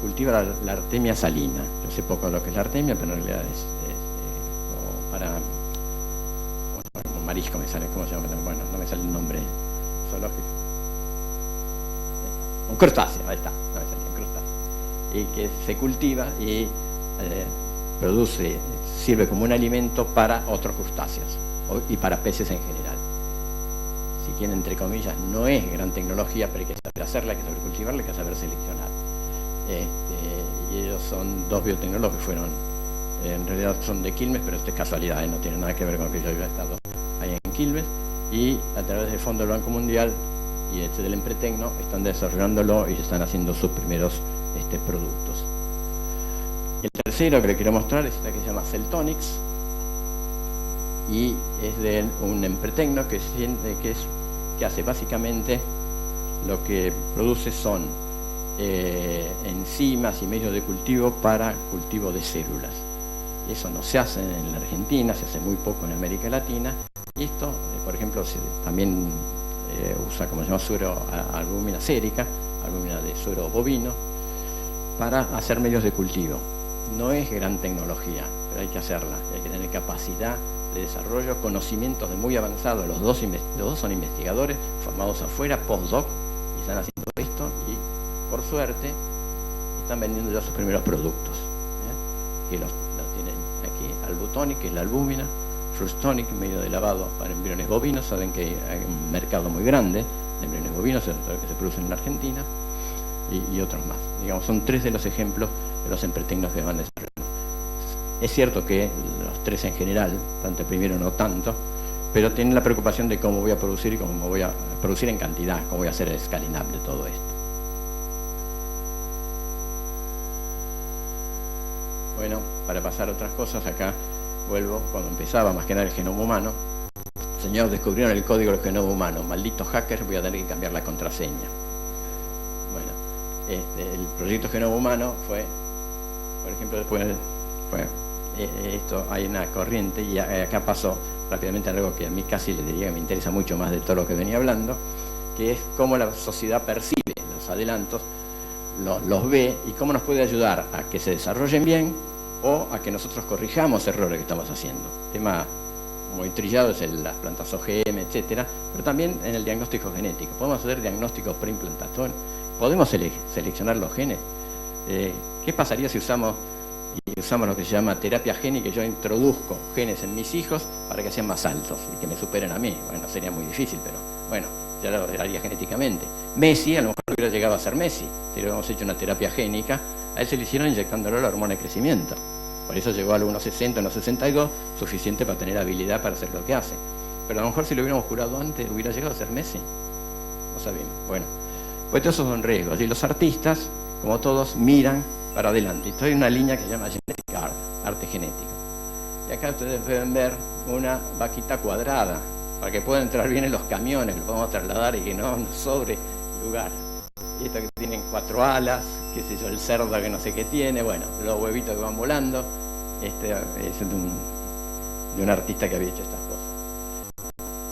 cultiva la artemia salina. Yo sé poco de lo que es la artemia, pero en realidad es como para... Bueno, marisco me sale, ¿cómo se llama? Bueno, no me sale el nombre zoológico. Un crustáceo, ahí está, no me sale un crustáceo. Y que se cultiva y sirve como un alimento para otros crustáceos y para peces en general. Si quieren, entre comillas, no es gran tecnología, pero hay que saber hacerla, hay que saber cultivarla, hay que saber seleccionar. Y ellos son 2 biotecnólogos que fueron, en realidad son de Quilmes, pero esto es casualidad, no tiene nada que ver con que yo haya estado ahí en Quilmes, y a través del Fondo del Banco Mundial y del Empretecno están desarrollándolo y están haciendo sus primeros productos. El tercero que le quiero mostrar es esta que se llama Celtonix, y es de un Empretecno que hace básicamente lo que produce son enzimas y medios de cultivo para cultivo de células. Eso no se hace en la Argentina, se hace muy poco en América Latina. Y esto, por ejemplo, también usa, como se llama, suero albúmina sérica, albúmina de suero bovino, para hacer medios de cultivo. No es gran tecnología, pero hay que hacerla, hay que tener capacidad de desarrollo, conocimientos de muy avanzados. Los dos son investigadores formados afuera, postdoc, y están haciendo esto, y por suerte están vendiendo ya sus primeros productos, que los tienen aquí: Albutonic, que es la albúmina; Frustonic, medio de lavado para embriones bovinos. Saben que hay un mercado muy grande de embriones bovinos que se producen en la Argentina, y otros más. Digamos, son 3 de los ejemplos de los empretecnos que van desarrollando. Es cierto que los 3 en general, tanto el primero no tanto, pero tienen la preocupación de cómo voy a producir y cómo voy a producir en cantidad, cómo voy a hacer el scaling up de todo esto. Bueno, para pasar a otras cosas, acá vuelvo cuando empezaba, más que nada, el genoma humano. Señor, descubrieron el código del genoma humano. Malditos hackers, voy a tener que cambiar la contraseña. Bueno, el proyecto Genoma Humano fue, por ejemplo, después esto, hay una corriente, y acá pasó rápidamente algo que a mí casi le diría que me interesa mucho más de todo lo que venía hablando, que es cómo la sociedad percibe los adelantos, los ve, y cómo nos puede ayudar a que se desarrollen bien o a que nosotros corrijamos errores que estamos haciendo. Tema muy trillado es las plantas OGM, etcétera, pero también en el diagnóstico genético. Podemos hacer diagnóstico preimplantación, podemos seleccionar los genes. ¿Qué pasaría si usamos lo que se llama terapia génica? Yo introduzco genes en mis hijos para que sean más altos y que me superen a mí. Bueno, sería muy difícil, pero bueno, ya lo haría genéticamente. Messi, a lo mejor hubiera llegado a ser Messi si le hubiéramos hecho una terapia génica. A él se le hicieron inyectándole la hormona de crecimiento. Por eso llegó al 1,60, 1,62, suficiente para tener habilidad para hacer lo que hace. Pero a lo mejor si lo hubiéramos curado antes, hubiera llegado a ser Messi. No sabemos. Bueno, pues todos esos son riesgos. Y los artistas, como todos, miran para adelante. Esto hay una línea que se llama Genetic Art, arte genético. Y acá ustedes pueden ver una vaquita cuadrada, para que puedan entrar bien en los camiones, que lo podamos trasladar y que no nos sobre lugar. Y esto que tienen 4 alas, qué sé yo, el cerdo que no sé qué tiene, bueno, los huevitos que van volando. Este es de un artista que había hecho estas cosas.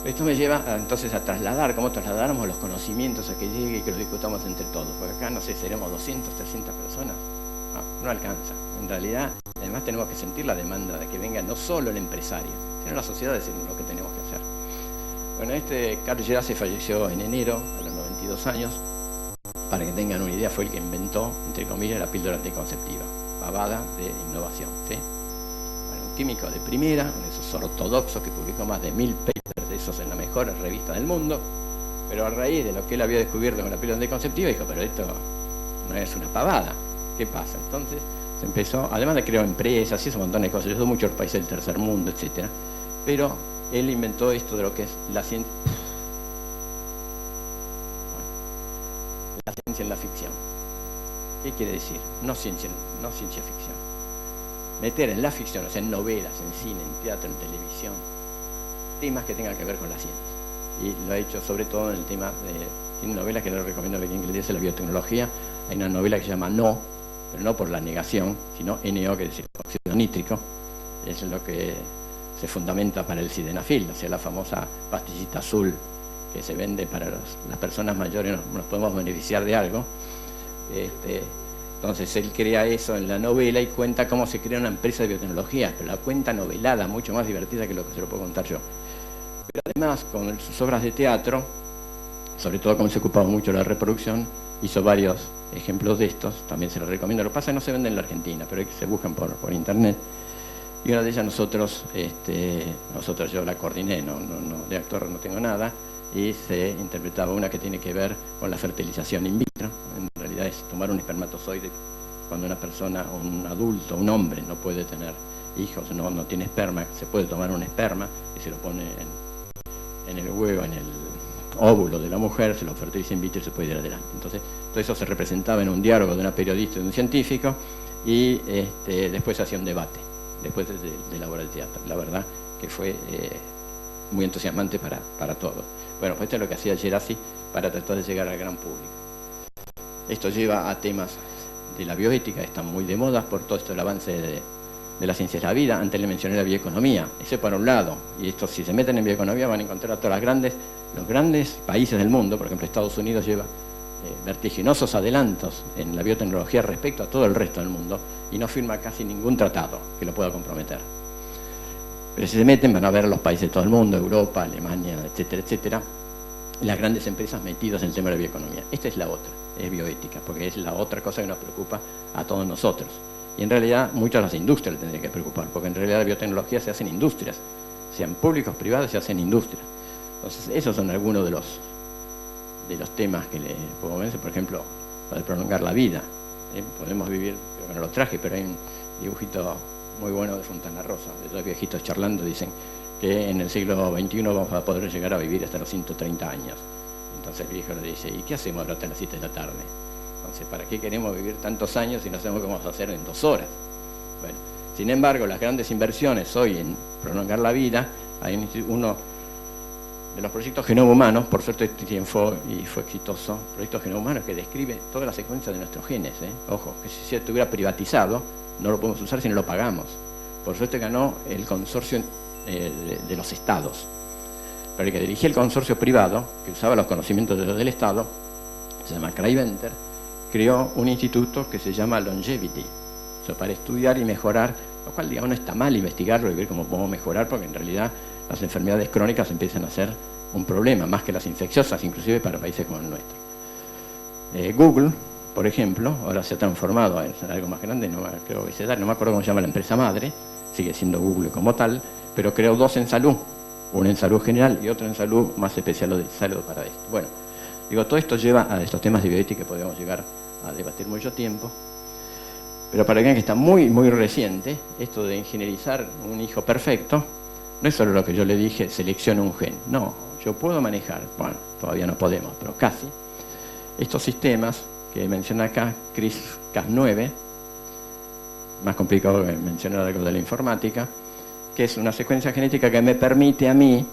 Esto me lleva entonces a trasladar, cómo trasladáramos los conocimientos a que llegue y que los discutamos entre todos, porque acá, no sé, seremos 200, 300 personas, no alcanza. En realidad, además tenemos que sentir la demanda de que venga no solo el empresario, sino la sociedad, decir lo que tenemos que hacer. Bueno, Carl Djerassi falleció en enero, a los 92 años. Para que tengan una idea, fue el que inventó, entre comillas, la píldora anticonceptiva, pavada de innovación, ¿sí? Bueno, un químico de primera, uno de esos ortodoxos que publicó más de 1000 papers de esos en la mejor revista del mundo, pero a raíz de lo que él había descubierto con la píldora anticonceptiva, dijo, pero esto no es una pavada, ¿qué pasa? Entonces se empezó, además de crear empresas, hizo un montón de cosas, ayudó mucho a los países del tercer mundo, etcétera, pero él inventó esto de lo que es la ciencia en la ficción. ¿Qué quiere decir? No ciencia ficción. Meter en la ficción, o sea, en novelas, en cine, en teatro, en televisión, temas que tengan que ver con la ciencia. Y lo ha hecho sobre todo en el tema de... Tiene novelas que les recomiendo que quien le dice la biotecnología. Hay una novela que se llama No, pero no por la negación, sino NO, que es decir, óxido nítrico. Es lo que se fundamenta para el sildenafil, o sea, la famosa pastillita azul que se vende para las personas mayores, nos podemos beneficiar de algo. Entonces él crea eso en la novela y cuenta cómo se crea una empresa de biotecnología, pero la cuenta novelada, mucho más divertida que lo que se lo puedo contar yo. Pero además, con sus obras de teatro, sobre todo como se ocupaba mucho de la reproducción, hizo varios ejemplos de estos, también se los recomiendo. Lo que pasa es que no se venden en la Argentina, pero se buscan por internet. Y una de ellas nosotros yo la coordiné, de actor no tengo nada, y se interpretaba una que tiene que ver con la fertilización in vitro. En realidad es tomar un espermatozoide cuando una persona, un adulto, un hombre no puede tener hijos, no tiene esperma, se puede tomar un esperma y se lo pone en el huevo, en el óvulo de la mujer, se lo fertiliza in vitro y se puede ir adelante. Entonces, todo eso se representaba en un diálogo de una periodista y de un científico, y después se hacía un debate, después de la obra de teatro. La verdad que fue muy entusiasmante para todos. Bueno, pues esto es lo que hacía Djerassi para tratar de llegar al gran público. Esto lleva a temas de la bioética, están muy de moda por todo esto del avance de las ciencias de la vida. Antes le mencioné la bioeconomía, ese por un lado, y esto, si se meten en bioeconomía van a encontrar a todos los grandes países del mundo. Por ejemplo, Estados Unidos lleva vertiginosos adelantos en la biotecnología respecto a todo el resto del mundo y no firma casi ningún tratado que lo pueda comprometer. Pero si se meten van a ver a los países de todo el mundo, Europa, Alemania, etcétera, etcétera, las grandes empresas metidas en el tema de la bioeconomía. Esta es la otra, es bioética, porque es la otra cosa que nos preocupa a todos nosotros. Y en realidad muchas de las industrias le tendrían que preocupar, porque en realidad la biotecnología se hace en industrias, sean públicos, privados, se hace en industrias. Entonces esos son algunos de los temas que le puedo mencionar. Por ejemplo, para prolongar la vida. Podemos vivir, creo que no lo traje, pero hay un dibujito muy bueno de Fontana Rosa, de dos viejitos charlando, dicen que en el siglo XXI vamos a poder llegar a vivir hasta los 130 años. Entonces el viejo le dice, ¿y qué hacemos ahora hasta las 7 de la tarde? Entonces, ¿para qué queremos vivir tantos años si no sabemos qué vamos a hacer en 2 horas? Bueno, sin embargo, las grandes inversiones hoy en prolongar la vida, hay uno de los proyectos Genoma Humano, por suerte triunfó y fue exitoso, proyecto Genoma Humano, que describe toda la secuencia de nuestros genes. Ojo, que si se estuviera privatizado, no lo podemos usar si no lo pagamos. Por suerte ganó el consorcio de los estados. Pero el que dirigía el consorcio privado, que usaba los conocimientos del Estado, se llama Cray Venter, creó un instituto que se llama Longevity, o sea, para estudiar y mejorar, lo cual, digamos, no está mal investigarlo y ver cómo podemos mejorar, porque en realidad las enfermedades crónicas empiezan a ser un problema, más que las infecciosas, inclusive para países como el nuestro. Google, por ejemplo, ahora se ha transformado en algo más grande, no me acuerdo cómo se llama la empresa madre, sigue siendo Google como tal, pero creó 2 en salud, uno en salud general y otro en salud más especializado para esto. Bueno, digo, todo esto lleva a estos temas de bioética que podemos llegar a debatir mucho tiempo, pero para alguien que está muy, muy reciente, esto de ingenierizar un hijo perfecto, no es solo lo que yo le dije, selecciona un gen, no, yo puedo manejar, bueno, todavía no podemos, pero casi, estos sistemas que menciona acá, CRISPR-Cas9, más complicado que mencionar algo de la informática, que es una secuencia genética que me permite a mí,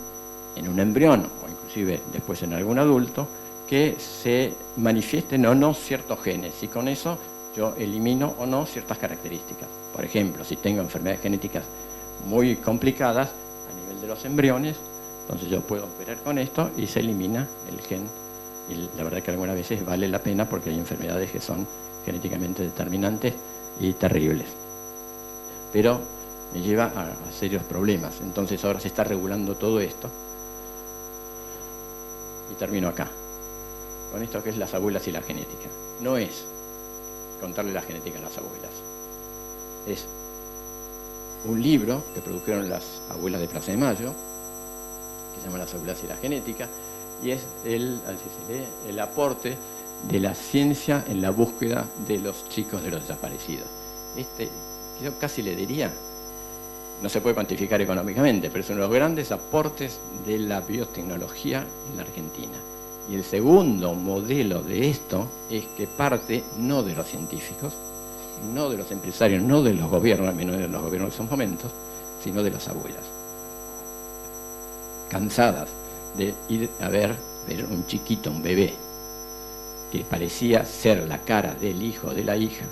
en un embrión, o inclusive después en algún adulto, que se manifiesten o no ciertos genes, y con eso yo elimino o no ciertas características. Por ejemplo, si tengo enfermedades genéticas muy complicadas a nivel de los embriones. Entonces yo puedo operar con esto y se elimina el gen. Y la verdad que algunas veces vale la pena porque hay enfermedades que son genéticamente determinantes y terribles. Pero me lleva a serios problemas. Entonces ahora se está regulando todo esto. Y termino acá, con esto que es las abuelas y la genética. No es contarle la genética a las abuelas. Es un libro que produjeron las abuelas de Plaza de Mayo, que se llama Las abuelas y la genética, y es el aporte de la ciencia en la búsqueda de los chicos de los desaparecidos. Yo casi le diría, no se puede cuantificar económicamente, pero son los grandes aportes de la biotecnología en la Argentina. Y el segundo modelo de esto es que parte no de los científicos, no de los empresarios, no de los gobiernos, al menos de los gobiernos de esos momentos, sino de las abuelas. Cansadas de ir a ver un chiquito, un bebé, que parecía ser la cara del hijo o de la hija,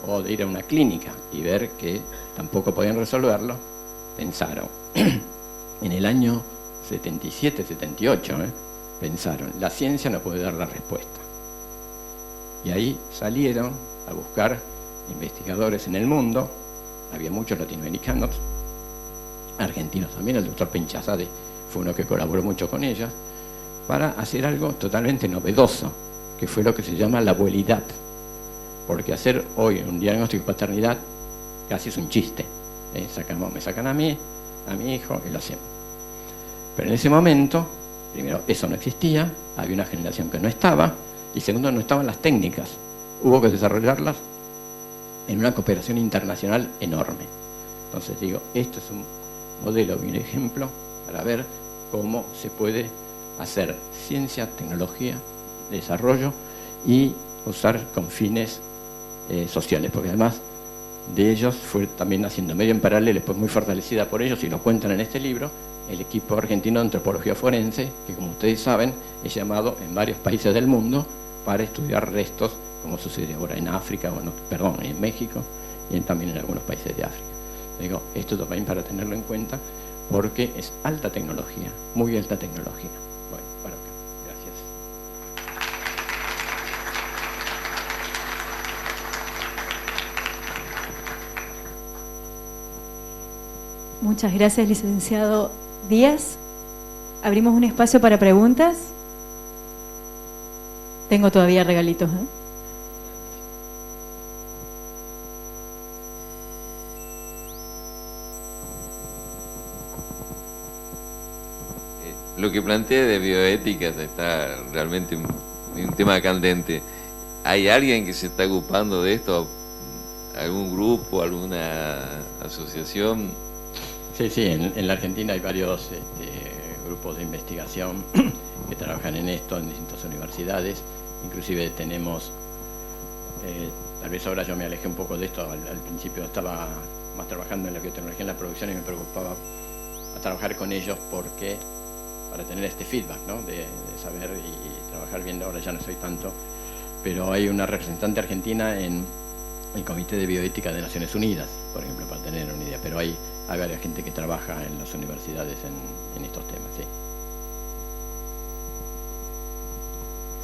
o de ir a una clínica y ver que tampoco podían resolverlo, pensaron, en el año 77, 78, pensaron, la ciencia no puede dar la respuesta. Y ahí salieron a buscar investigadores en el mundo, había muchos latinoamericanos, argentinos también, el doctor Pinchazade fue uno que colaboró mucho con ellas, para hacer algo totalmente novedoso, que fue lo que se llama la abuelidad. Porque hacer hoy un diagnóstico de paternidad casi es un chiste. Me sacan a mí, a mi hijo, y lo hacemos. Pero en ese momento, primero, eso no existía, había una generación que no estaba, y segundo, no estaban las técnicas. Hubo que desarrollarlas en una cooperación internacional enorme. Entonces digo, esto es un modelo y un ejemplo para ver cómo se puede hacer ciencia, tecnología, desarrollo y usar con fines sociales, porque además de ellos fue también haciendo medio en paralelo, después muy fortalecida por ellos, y lo cuentan en este libro, el equipo argentino de antropología forense, que como ustedes saben, es llamado en varios países del mundo para estudiar restos, como sucede ahora en África, en México, y también en algunos países de África. Digo, esto también para tenerlo en cuenta, porque es alta tecnología, muy alta tecnología. Bueno, para acá. Gracias. Muchas gracias, licenciado Díaz. Abrimos un espacio para preguntas. Tengo todavía regalitos, Lo que plantea de bioética está realmente un tema candente. ¿Hay alguien que se está ocupando de esto? ¿Algún grupo, alguna asociación? Sí, en la Argentina hay varios grupos de investigación que trabajan en esto en distintas universidades. Inclusive tenemos, tal vez ahora yo me alejé un poco de esto, al principio estaba más trabajando en la biotecnología, en la producción, y me preocupaba a trabajar con ellos porque para tener este feedback, ¿no? de saber y trabajar bien. Ahora ya no soy tanto, pero hay una representante argentina en el Comité de Bioética de Naciones Unidas, por ejemplo, para tener una idea, pero hay varias gente que trabaja en las universidades en estos temas, sí.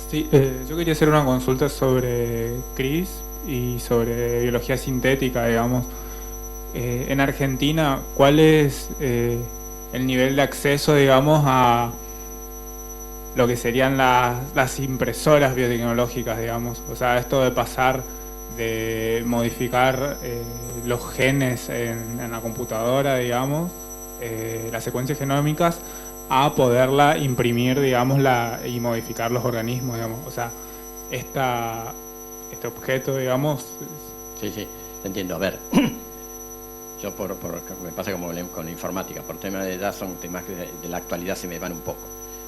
Sí, yo quería hacer una consulta sobre CRIS y sobre biología sintética, digamos. En Argentina, ¿cuál es el nivel de acceso, digamos, a lo que serían las impresoras biotecnológicas, digamos? O sea, esto de pasar de modificar los genes en la computadora, digamos, las secuencias genómicas, a poderla imprimir, digamos, y modificar los organismos, digamos. O sea, este objeto, digamos... Sí, entiendo. A ver, yo me pasa como con la informática, por tema de edad son temas que de la actualidad se me van un poco.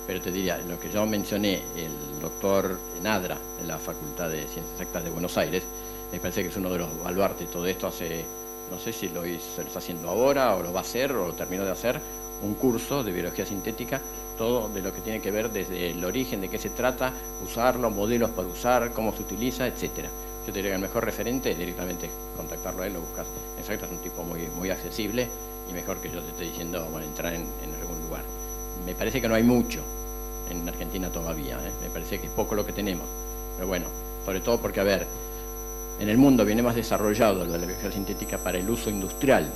Pero te diría, lo que yo mencioné, el doctor Nadra, de la Facultad de Ciencias Exactas de Buenos Aires, me parece que es uno de los baluartes. Todo esto hace, no sé si lo está haciendo ahora, o lo va a hacer, o lo terminó de hacer, un curso de biología sintética, todo de lo que tiene que ver desde el origen, de qué se trata, usarlo, modelos para usar, cómo se utiliza, etcétera. yo te diría que el mejor referente es directamente contactarlo a él, lo buscas. Exacto, es un tipo muy accesible y mejor que yo te estoy diciendo, bueno, entrar en algún lugar. Me parece que no hay mucho en Argentina todavía, me parece que es poco lo que tenemos. Pero bueno, sobre todo porque, a ver, en el mundo viene más desarrollado la biología sintética para el uso industrial,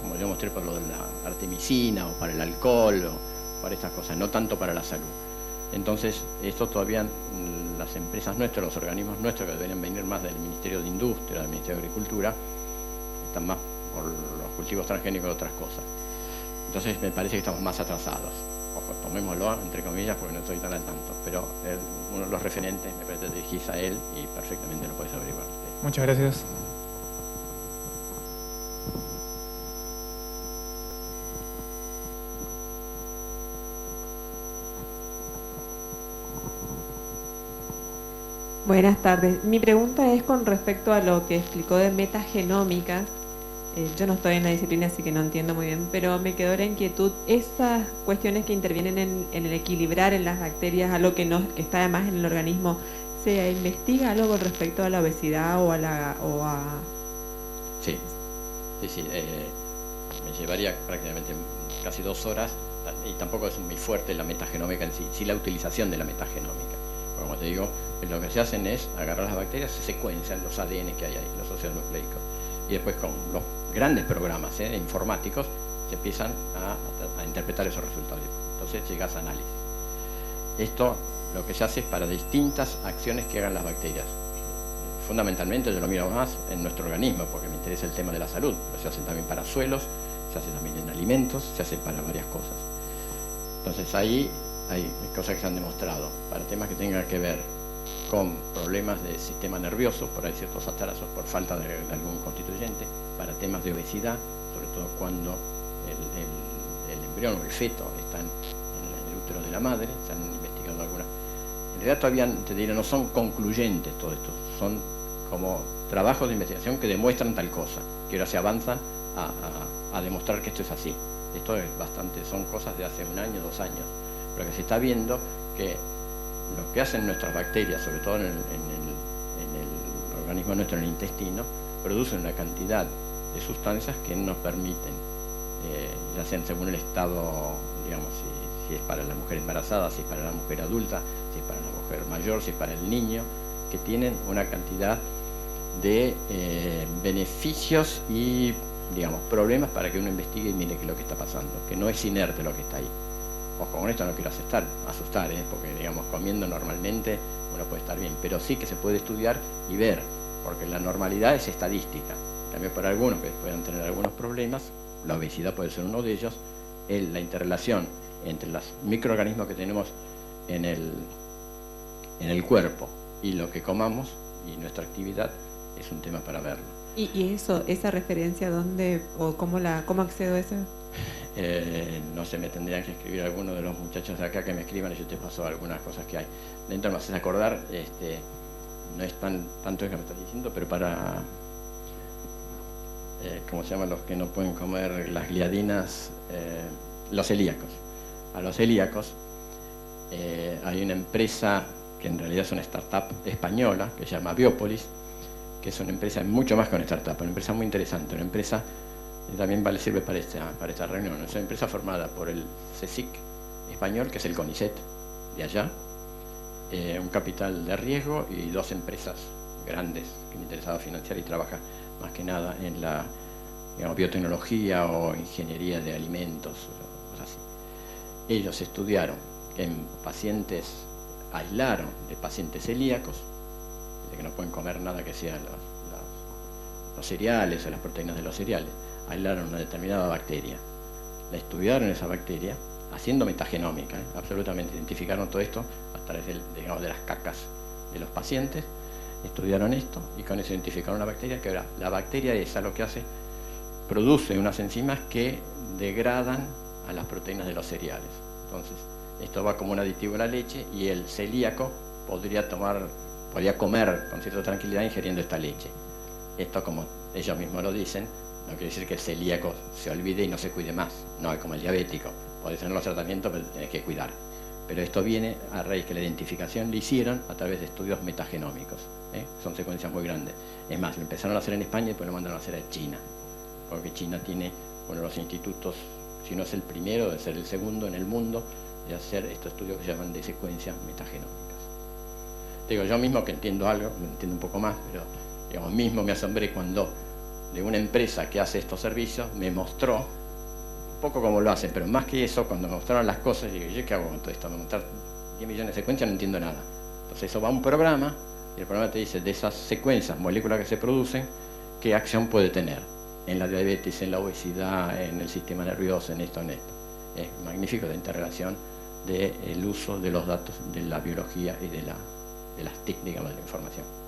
como yo mostré, para lo de la artemisina o para el alcohol o para estas cosas, no tanto para la salud. Entonces, esto todavía las empresas nuestras, los organismos nuestros que deberían venir más del Ministerio de Industria, del Ministerio de Agricultura, están más por los cultivos transgénicos y otras cosas. Entonces, me parece que estamos más atrasados. Ojo, tomémoslo entre comillas porque no estoy tan al tanto, pero uno de los referentes me parece que te dirigís a él y perfectamente lo puedes averiguar. Muchas gracias. Buenas tardes. Mi pregunta es con respecto a lo que explicó de metagenómica. Yo no estoy en la disciplina, así que no entiendo muy bien, pero me quedó la inquietud. Esas cuestiones que intervienen en el equilibrar en las bacterias, algo que está además en el organismo, ¿se investiga algo con respecto a la obesidad o a...? Sí. Me llevaría prácticamente casi 2 horas, y tampoco es muy fuerte la metagenómica en sí la utilización de la metagenómica. Como te digo, lo que se hacen es agarrar las bacterias, se secuencian los ADN que hay ahí, los ácidos nucleicos, y después con los grandes programas informáticos se empiezan a interpretar esos resultados. Entonces llegas a análisis. Esto lo que se hace es para distintas acciones que hagan las bacterias. Fundamentalmente yo lo miro más en nuestro organismo porque me interesa el tema de la salud, pero se hace también para suelos, se hace también en alimentos, se hace para varias cosas. Entonces ahí hay cosas que se han demostrado para temas que tengan que ver con problemas del sistema nervioso, por ahí ciertos atrasos por falta de algún constituyente, para temas de obesidad, sobre todo cuando el embrión o el feto está en el útero de la madre. Se han investigado algunas. En realidad todavía, te diré, no son concluyentes todo esto, son como trabajos de investigación que demuestran tal cosa, que ahora se avanzan a demostrar que esto es así. Esto es bastante, son cosas de hace 1 año, 2 años, pero que se está viendo que lo que hacen nuestras bacterias, sobre todo en el organismo nuestro, en el intestino, producen una cantidad de sustancias que nos permiten, ya sean según el estado, digamos, si es para la mujer embarazada, si es para la mujer adulta, si es para la mujer mayor, si es para el niño, que tienen una cantidad de beneficios y, digamos, problemas para que uno investigue y mire qué es lo que está pasando, que no es inerte lo que está ahí. Ojo, con esto no quiero asustar, porque, digamos, comiendo normalmente uno puede estar bien, pero sí que se puede estudiar y ver, porque la normalidad es estadística. También para algunos que puedan tener algunos problemas, la obesidad puede ser uno de ellos, la interrelación entre los microorganismos que tenemos en el cuerpo y lo que comamos y nuestra actividad es un tema para verlo. ¿Y esa referencia dónde o cómo accedo a eso? No sé, me tendrían que escribir algunos de los muchachos de acá que me escriban y yo te paso algunas cosas que hay. Dentro me haces acordar, no es tanto es que me estás diciendo, pero para, ¿cómo se llaman los que no pueden comer las gliadinas? Los celíacos. A los celíacos hay una empresa que en realidad es una startup española que se llama Biopolis, que es una empresa mucho más que una startup, una empresa muy interesante, una empresa que también sirve para esta reunión. Es una empresa formada por el CSIC español, que es el CONICET de allá, un capital de riesgo y 2 empresas grandes que me interesaba financiar y trabaja más que nada en la, digamos, biotecnología o ingeniería de alimentos, cosas así. Ellos estudiaron en pacientes, aislaron de pacientes celíacos, de que no pueden comer nada que sea los cereales o las proteínas de los cereales, aislaron una determinada bacteria, la estudiaron esa bacteria, haciendo metagenómica, absolutamente, identificaron todo esto a través digamos, de las cacas de los pacientes, estudiaron esto y con eso identificaron la bacteria, que ahora la bacteria esa lo que hace, produce unas enzimas que degradan a las proteínas de los cereales. Entonces, esto va como un aditivo a la leche y el celíaco podría comer con cierta tranquilidad ingiriendo esta leche. Esto, como ellos mismos lo dicen, no quiere decir que el celíaco se olvide y no se cuide más. No, es como el diabético. Podés tener los tratamientos, pero tenés que cuidar. pero esto viene a raíz que la identificación la hicieron a través de estudios metagenómicos. Son secuencias muy grandes. Es más, lo empezaron a hacer en España y después lo mandaron a hacer a China, porque China tiene uno de los institutos, si no es el primero, debe ser el segundo en el mundo, de hacer estos estudios que se llaman de secuencias metagenómicas. Digo, yo mismo que entiendo algo, me entiendo un poco más, pero digamos, mismo me asombré cuando de una empresa que hace estos servicios me mostró un poco cómo lo hacen, pero más que eso, cuando me mostraron las cosas, digo, ¿yo qué hago con todo esto? Me mostrar 10 millones de secuencias, no entiendo nada. Entonces eso va a un programa, y el programa te dice de esas secuencias, moléculas que se producen, qué acción puede tener en la diabetes, en la obesidad, en el sistema nervioso, en esto, en esto. Es magnífico la interrelación del uso de los datos de la biología y de las técnicas de la información.